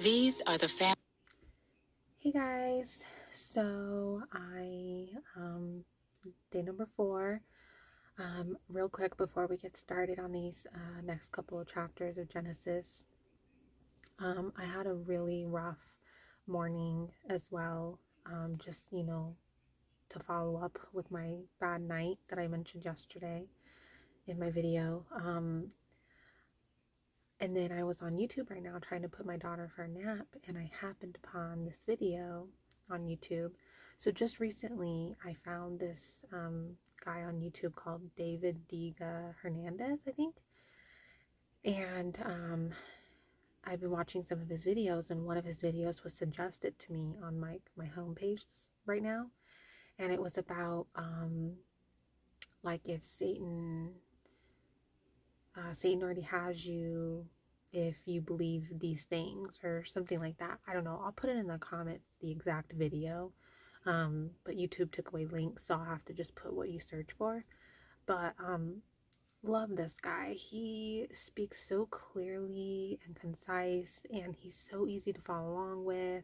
These are the Hey guys, so day number 4. Real quick before we get started on these next couple of chapters of Genesis, I had a really rough morning as well. Just to follow up with my bad night that I mentioned yesterday in my video. And then I was on YouTube right now trying to put my daughter for a nap, and I happened upon this video on YouTube. So just recently, I found this guy on YouTube called David Diga Hernandez, I think. And I've been watching some of his videos, and one of his videos was suggested to me on my homepage right now. And it was about like if Satan already has you, if you believe these things or something like that. I don't know. I'll put it in the comments, the exact video. But YouTube took away links, so I'll have to just put what you search for. But love this guy. He speaks so clearly and concise, and he's so easy to follow along with.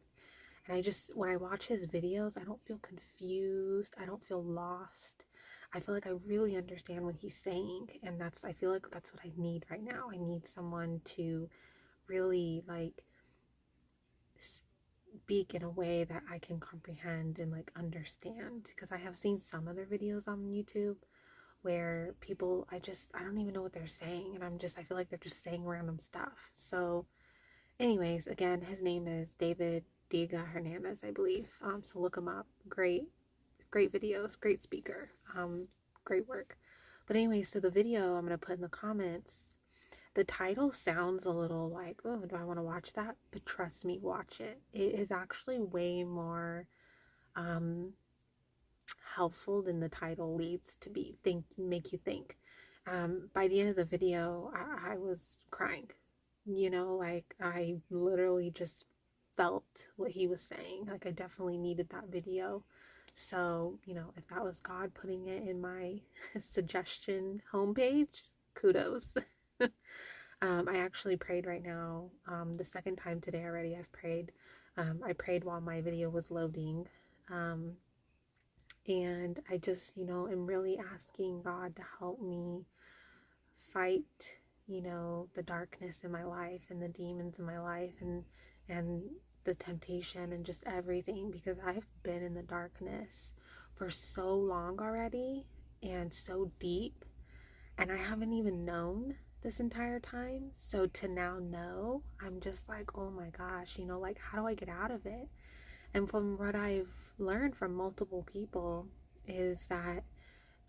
And when I watch his videos, I don't feel confused. I don't feel lost. I feel like I really understand what he's saying. And I feel like that's what I need right now. I need someone to really speak in a way that I can comprehend and understand. Because I have seen some other videos on YouTube where people, I don't even know what they're saying. And I feel like they're just saying random stuff. So anyways, again, his name is David Diga Hernandez, I believe. So look him up. Great videos, great speaker, great work. But anyway, so the video I'm going to put in the comments, the title sounds a little like, oh, do I want to watch that? But trust me, watch it. It is actually way more helpful than the title leads to be. Make you think. By the end of the video, I was crying. I literally just felt what he was saying. Like, I definitely needed that video. So, if that was God putting it in my suggestion homepage, kudos. I actually prayed right now. The second time today already I've prayed. I prayed while my video was loading. And I just, am really asking God to help me fight, the darkness in my life and the demons in my life and the temptation and just everything, because I've been in the darkness for so long already and so deep, and I haven't even known this entire time. So to now know, I'm just like, oh my gosh, how do I get out of it? And from what I've learned from multiple people is that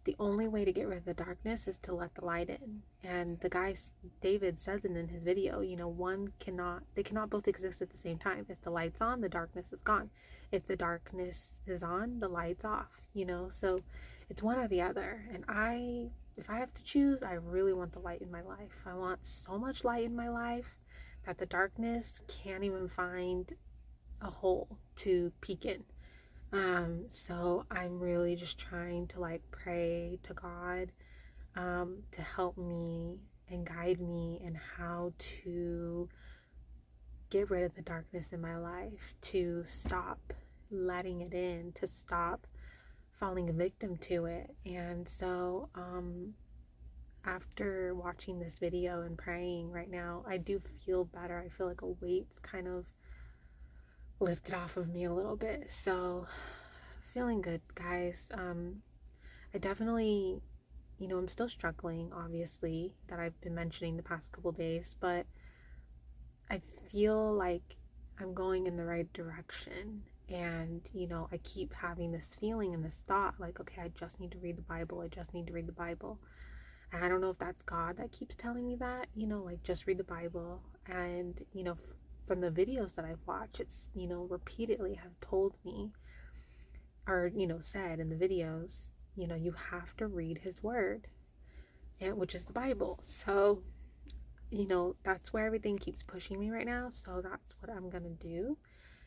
the only way to get rid of the darkness is to let the light in. And the guy, David, says it in his video, they cannot both exist at the same time. If the light's on, the darkness is gone. If the darkness is on, the light's off, so it's one or the other. And if I have to choose, I really want the light in my life. I want so much light in my life that the darkness can't even find a hole to peek in. So I'm really just trying to pray to God to help me and guide me in how to get rid of the darkness in my life, to stop letting it in, to stop falling a victim to it. And so after watching this video and praying right now, I do feel better. I feel like a weight's kind of lifted off of me a little bit. So feeling good, guys. I definitely, I'm still struggling, obviously, that I've been mentioning the past couple days, but I feel like I'm going in the right direction. And, I keep having this feeling and this thought like, okay, I just need to read the Bible. I just need to read the Bible. And I don't know if that's God that keeps telling me that, just read the Bible. And, from the videos that I've watched, it's, repeatedly have told me or, said in the videos, you have to read his word, and which is the Bible. So, that's where everything keeps pushing me right now. So that's what I'm going to do.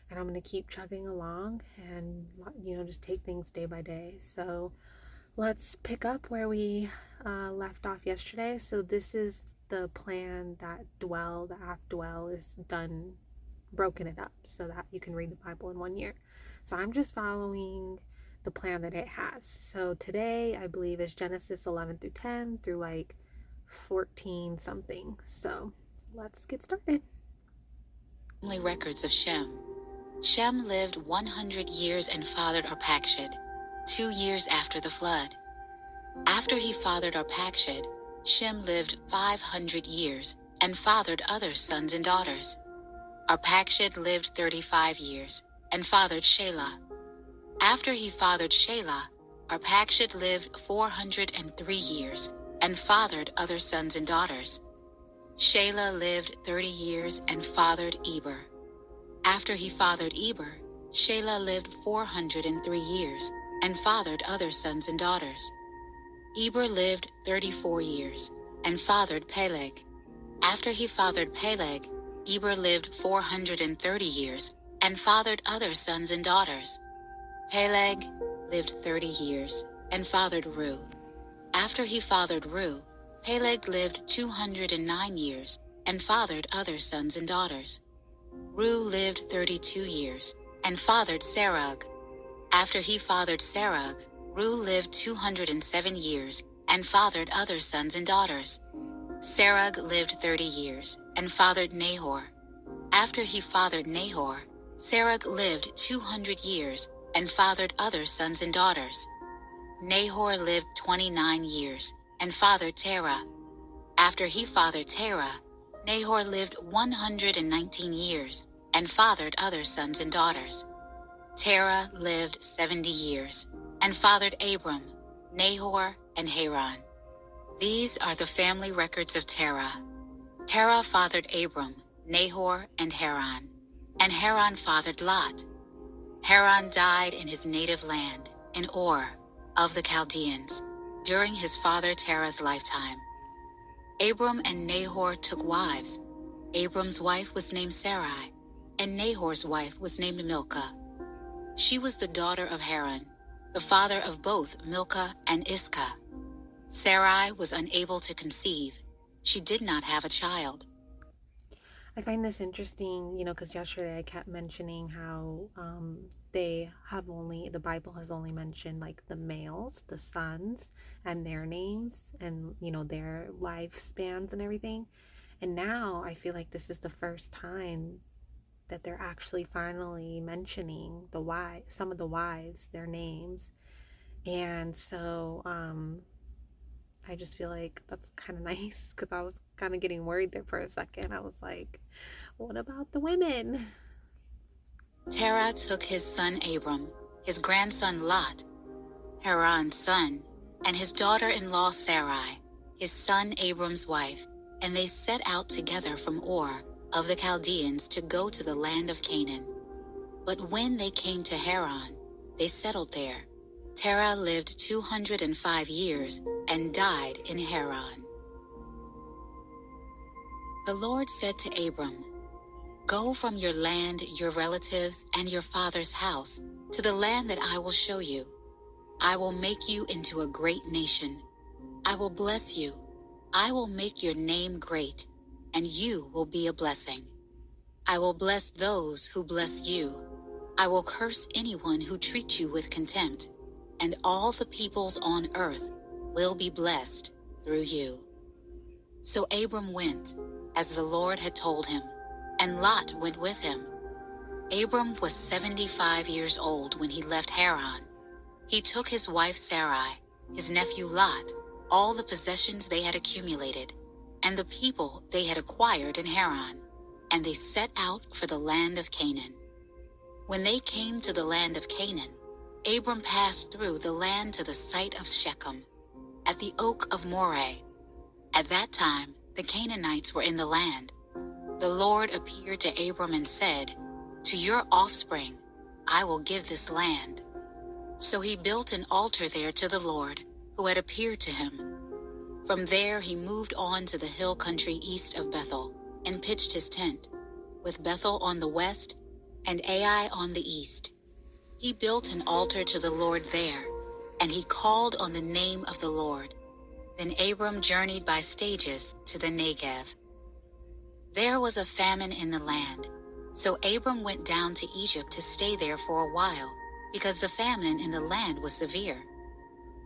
And I'm going to keep chugging along and, just take things day by day. So let's pick up where we left off yesterday. So this is the plan that the app Dwell is done broken it up so that you can read the Bible in 1 year. So I'm just following the plan that it has. So today, I believe, is Genesis 11 through 10 through like 14 something. So let's get started. Family records of Shem. Shem lived 100 years and fathered Arpachshad, 2 years after the flood. After he fathered Arpachshad, Shem lived 500 years and fathered other sons and daughters. Arpachshad lived 35 years and fathered Shelah. After he fathered Shelah, Arpachshad lived 403 years and fathered other sons and daughters. Shelah lived 30 years and fathered Eber. After he fathered Eber, Shelah lived 403 years and fathered other sons and daughters. Eber lived 34 years and fathered Peleg. After he fathered Peleg, Eber lived 430 years and fathered other sons and daughters. Peleg lived 30 years and fathered Reu. After he fathered Reu, Peleg lived 209 years and fathered other sons and daughters. Reu lived 32 years and fathered Serug. After he fathered Serug, Reu lived 207 years and fathered other sons and daughters. Serug lived 30 years and fathered Nahor. After he fathered Nahor, Serug lived 200 years and fathered other sons and daughters. Nahor lived 29 years and fathered Terah. After he fathered Terah, Nahor lived 119 years and fathered other sons and daughters. Terah lived 70 years and fathered Abram, Nahor, and Haran. These are the family records of Terah. Terah fathered Abram, Nahor, and Haran fathered Lot. Haran died in his native land, in Ur, of the Chaldeans, during his father Terah's lifetime. Abram and Nahor took wives. Abram's wife was named Sarai, and Nahor's wife was named Milcah. She was the daughter of Haran, the father of both Milcah and Iscah. Sarai was unable to conceive. She did not have a child. I find this interesting, because yesterday I kept mentioning how the Bible has only mentioned like the males, the sons, and their names and, their lifespans and everything. And now I feel like this is the first time that they're actually finally mentioning some of the wives, their names. And so, I just feel like that's kind of nice because I was kind of getting worried there for a second. I was like, what about the women? Terah took his son Abram, his grandson Lot, Haran's son, and his daughter-in-law Sarai, his son Abram's wife, and they set out together from Ur of the Chaldeans to go to the land of Canaan. But when they came to Haran, they settled there. Terah lived 205 years and died in Haran. The Lord said to Abram, "Go from your land, your relatives, and your father's house to the land that I will show you. I will make you into a great nation. I will bless you. I will make your name great, and you will be a blessing. I will bless those who bless you. I will curse anyone who treats you with contempt, and all the peoples on earth will be blessed through you." So Abram went, as the Lord had told him, and Lot went with him. Abram was 75 years old when he left Haran. He took his wife Sarai, his nephew Lot, all the possessions they had accumulated, and the people they had acquired in Haran, and they set out for the land of Canaan. When they came to the land of Canaan, Abram passed through the land to the site of Shechem, at the oak of Moreh. At that time, the Canaanites were in the land. The Lord appeared to Abram and said, "To your offspring I will give this land." So he built an altar there to the Lord, who had appeared to him. From there he moved on to the hill country east of Bethel, and pitched his tent, with Bethel on the west and Ai on the east. He built an altar to the Lord there, and he called on the name of the Lord. Then Abram journeyed by stages to the Negev. There was a famine in the land, So Abram went down to Egypt to stay there for a while, because the famine in the land was severe.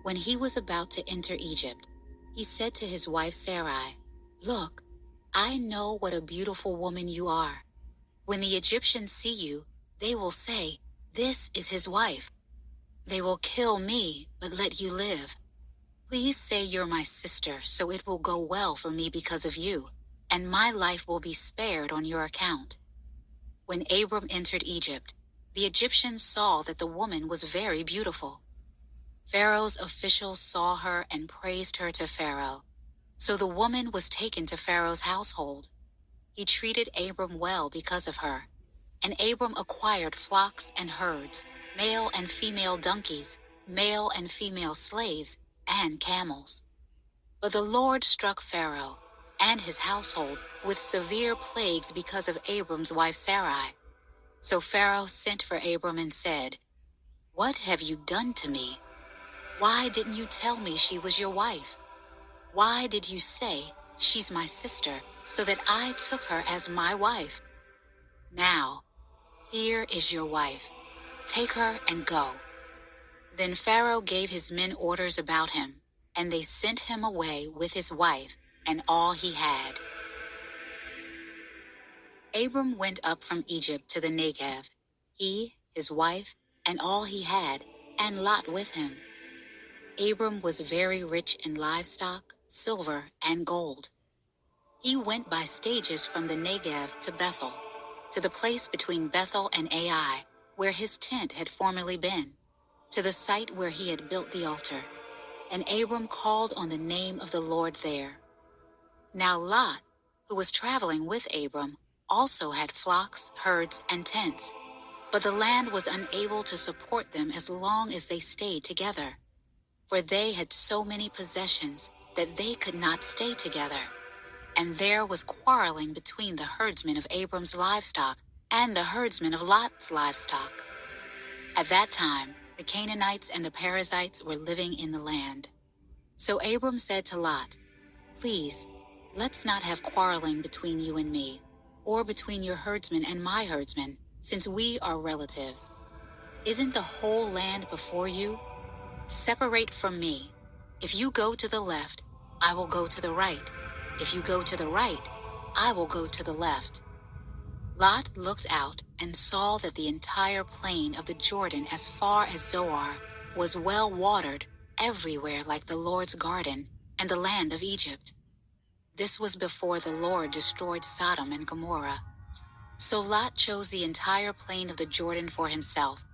When he was about to enter Egypt, he said to his wife Sarai, "Look, I know what a beautiful woman you are. When the Egyptians see you, they will say, 'This is his wife.' They will kill me, but let you live. Please say you're my sister, so it will go well for me because of you, and my life will be spared on your account." When Abram entered Egypt, the Egyptians saw that the woman was very beautiful. Pharaoh's officials saw her and praised her to Pharaoh. So the woman was taken to Pharaoh's household. He treated Abram well because of her. And Abram acquired flocks and herds, male and female donkeys, male and female slaves, and camels. But the Lord struck Pharaoh and his household with severe plagues because of Abram's wife Sarai. So Pharaoh sent for Abram and said, "What have you done to me? Why didn't you tell me she was your wife? Why did you say, 'She's my sister,' so that I took her as my wife? Now, here is your wife. Take her and go." Then Pharaoh gave his men orders about him, and they sent him away with his wife and all he had. Abram went up from Egypt to the Negev, he, his wife, and all he had, and Lot with him. Abram was very rich in livestock, silver, and gold. He went by stages from the Negev to Bethel, to the place between Bethel and Ai, where his tent had formerly been, to the site where he had built the altar. And Abram called on the name of the Lord there. Now Lot, who was traveling with Abram, also had flocks, herds, and tents, but the land was unable to support them as long as they stayed together, for they had so many possessions that they could not stay together. And there was quarreling between the herdsmen of Abram's livestock and the herdsmen of Lot's livestock. At that time, the Canaanites and the Perizzites were living in the land. So Abram said to Lot, "Please, let's not have quarreling between you and me, or between your herdsmen and my herdsmen, since we are relatives. Isn't the whole land before you? Separate from me. If you go to the left, I will go to the right. If you go to the right, I will go to the left." Lot looked out and saw that the entire plain of the Jordan as far as Zoar was well watered everywhere like the Lord's garden and the land of Egypt. This was before the Lord destroyed Sodom and Gomorrah. So Lot chose the entire plain of the Jordan for himself.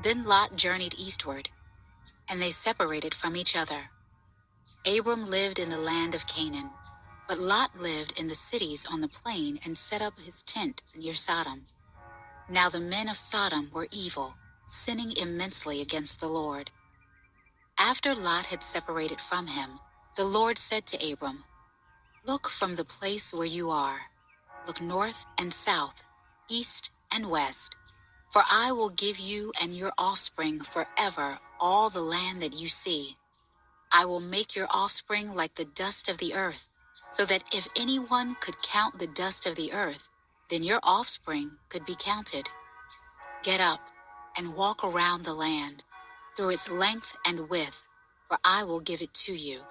Then Lot journeyed eastward, and they separated from each other. Abram lived in the land of Canaan, but Lot lived in the cities on the plain and set up his tent near Sodom. Now the men of Sodom were evil, sinning immensely against the Lord. After Lot had separated from him, the Lord said to Abram, "Look from the place where you are. Look north and south, east and west, for I will give you and your offspring forever all the land that you see. I will make your offspring like the dust of the earth, so that if anyone could count the dust of the earth, then your offspring could be counted. Get up and walk around the land, through its length and width, for I will give it to you."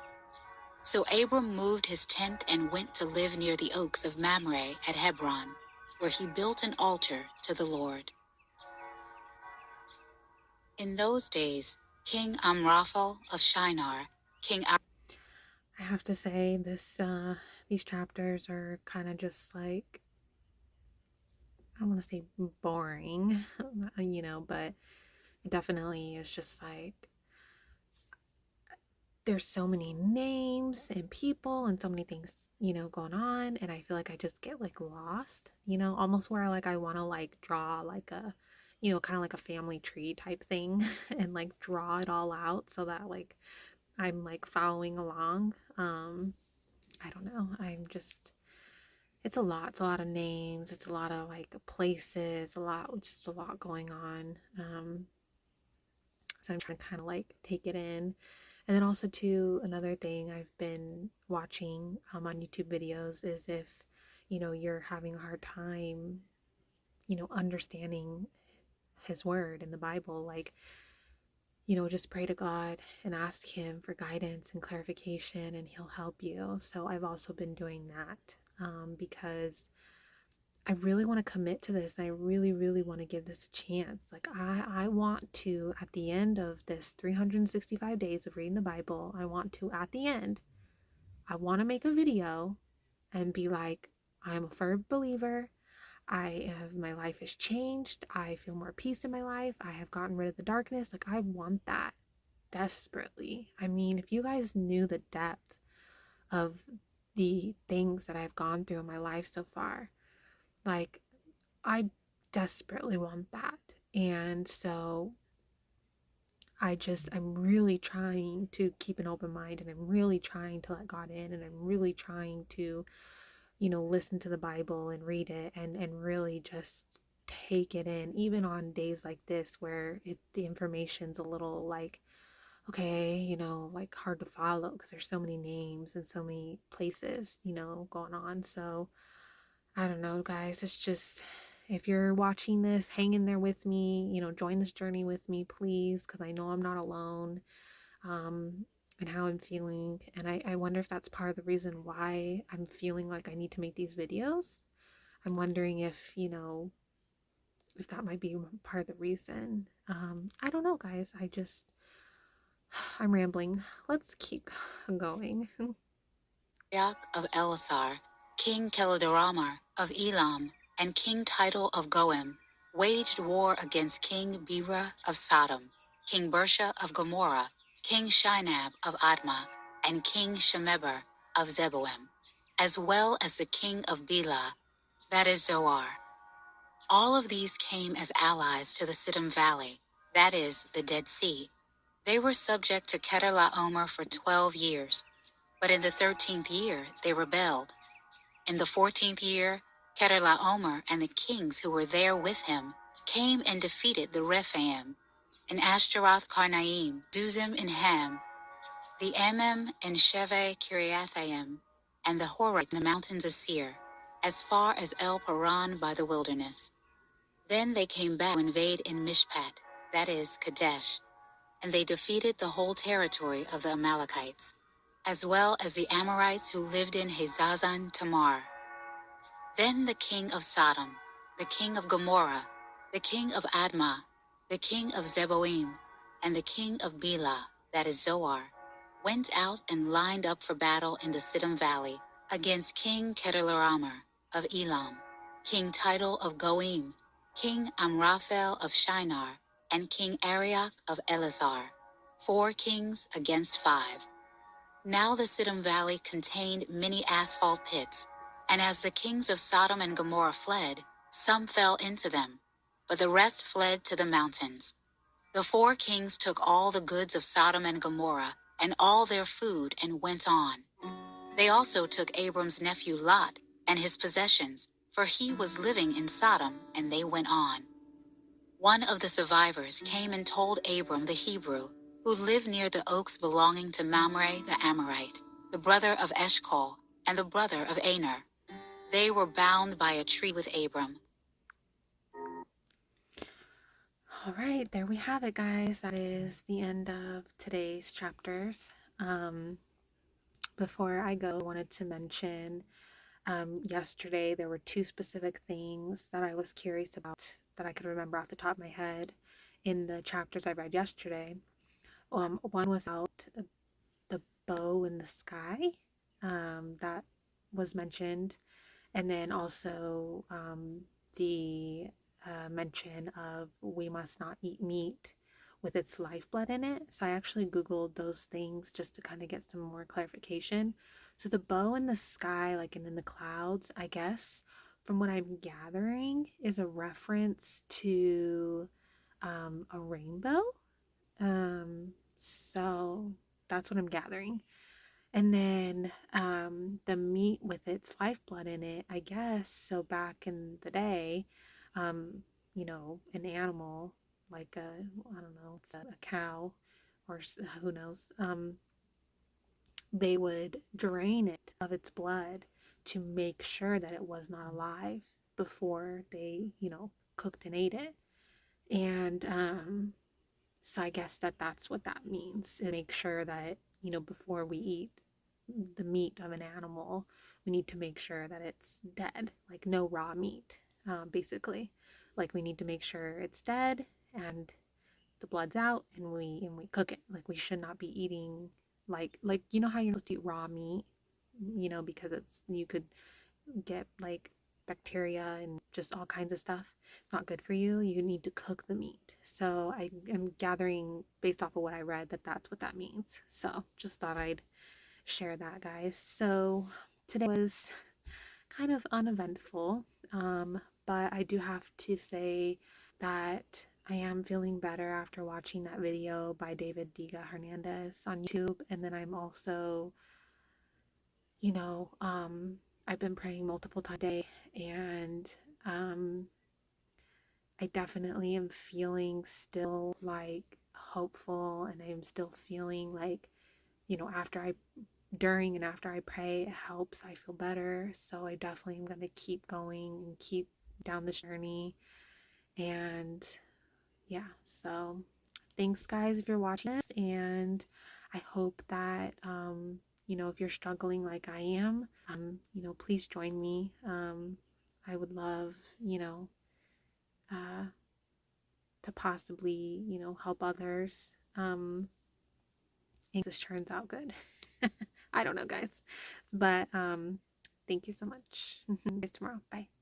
So Abram moved his tent and went to live near the oaks of Mamre at Hebron, where he built an altar to the Lord. In those days, King Amraphel of Shinar, I have to say these chapters are kind of just like, I don't want to say boring, but it definitely is just like there's so many names and people and so many things, going on, and I feel like I just get like lost, almost where like I want to like draw like a, kind of like a family tree type thing and like draw it all out so that like I'm like following along. I don't know. It's a lot. It's a lot of names. It's a lot of like places, just a lot going on. So I'm trying to kind of like take it in. And then also too, another thing I've been watching on YouTube videos is if, you're having a hard time understanding his word in the Bible. Like, just pray to God and ask him for guidance and clarification, and he'll help you. So I've also been doing that, because I really want to commit to this, and I really, really want to give this a chance. Like, I want to, at the end of this 365 days of reading the Bible, I want to, at the end, I want to make a video and be like, I'm a firm believer. My life has changed. I feel more peace in my life. I have gotten rid of the darkness. Like, I want that desperately. I mean, if you guys knew the depth of the things that I've gone through in my life so far, like, I desperately want that. And so I'm really trying to keep an open mind, and I'm really trying to let God in, and I'm really trying to, listen to the Bible and read it, and really just take it in, even on days like this where the information's a little like, okay, like hard to follow because there's so many names and so many places, going on. So I don't know, guys. It's just, if you're watching this, hang in there with me, join this journey with me, please, because I know I'm not alone, um, and how I'm feeling. And I wonder if that's part of the reason why I'm feeling like I need to make these videos. I'm wondering if that might be part of the reason. I don't know, guys. I'm rambling. Let's keep going. Arioch of Elasar, King Chedorlaomer of Elam, and King Tidal of Goim waged war against King Bera of Sodom, King Bersha of Gomorrah, King Shinab of Admah, and King Shemeber of Zeboim, as well as the king of Bela, that is Zoar. All of these came as allies to the Siddim Valley, that is, the Dead Sea. They were subject to Chedorlaomer for 12 years, but in the 13th year they rebelled. In the 14th year, Chedorlaomer and the kings who were there with him came and defeated the Rephaim, and Ashtaroth Karnaim, Zuzim and Ham, the Amim and Sheve Kiriathaim, and the Horites in the mountains of Seir, as far as El Paran by the wilderness. Then they came back to invade in Mishpat, that is, Kadesh, and they defeated the whole territory of the Amalekites, as well as the Amorites who lived in Hazazon Tamar. Then the king of Sodom, the king of Gomorrah, the king of Admah, the king of Zeboim, and the king of Bela, that is Zoar, went out and lined up for battle in the Siddim Valley against King Chedorlaomer of Elam, King Tidal of Goim, King Amraphel of Shinar, and King Arioch of Elasar, 4 kings against 5. Now the Siddim Valley contained many asphalt pits, and as the kings of Sodom and Gomorrah fled, some fell into them, but the rest fled to the mountains. The 4 kings took all the goods of Sodom and Gomorrah and all their food and went on. They also took Abram's nephew Lot and his possessions, for he was living in Sodom, and they went on. One of the survivors came and told Abram the Hebrew, who lived near the oaks belonging to Mamre the Amorite, the brother of Eshcol, and the brother of Aner. They were bound by a tree with Abram. All right, there we have it, guys. That is the end of today's chapters. Before I go, I wanted to mention, yesterday there were 2 specific things that I was curious about that I could remember off the top of my head in the chapters I read yesterday. One was about the bow in the sky, that was mentioned, and then also, the mention of we must not eat meat with its lifeblood in it. So I actually Googled those things just to kind of get some more clarification. So the bow in the sky, like and in the clouds, I guess, from what I'm gathering, is a reference to, a rainbow. So that's what I'm gathering. And then, the meat with its lifeblood in it, I guess. So back in the day, an animal like I don't know, it's a cow, or who knows, they would drain it of its blood to make sure that it was not alive before they, cooked and ate it. And so I guess that's what that means. Is make sure that, before we eat the meat of an animal, we need to make sure that it's dead, like no raw meat, basically. Like we need to make sure it's dead and the blood's out, and we cook it. Like we should not be eating like how you're supposed to eat raw meat, because you could get like bacteria and just all kinds of stuff. It's not good for you. You need to cook the meat. So I am gathering based off of what I read that that's what that means. So just thought I'd share that, guys. So today was kind of uneventful, but I do have to say that I am feeling better after watching that video by David Diga Hernandez on YouTube. And then I'm also, you know, um, I've been praying multiple times a day, and um, I definitely am feeling still like hopeful, and I'm still feeling like, during and after I pray, it helps. I feel better. So I definitely am going to keep going and keep down this journey. And yeah, so thanks, guys, if you're watching this. And I hope that, if you're struggling like I am, please join me. I would love, uh, to possibly, help others. And this turns out good. I don't know, guys. But thank you so much. See you tomorrow. Bye.